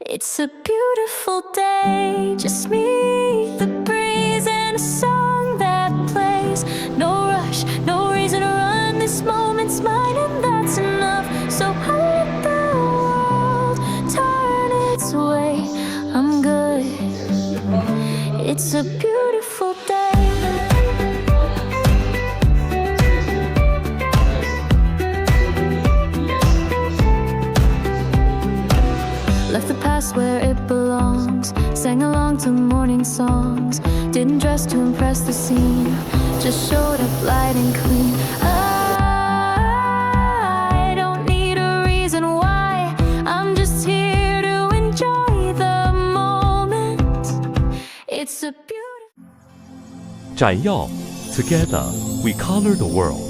It's a beautiful day, just me, the breeze, and a song that plays. No rush, no reason to run, this moment's mine and that's enough. So I let the world turn its way, I'm good. It's a beautiful day. Left the past where it belongs, sang along to morning songs, didn't dress to impress the scene, just showed up light and clean. I don't need a reason why, I'm just here to enjoy the moment. It's a beautiful... ZHYAO, together we color the world.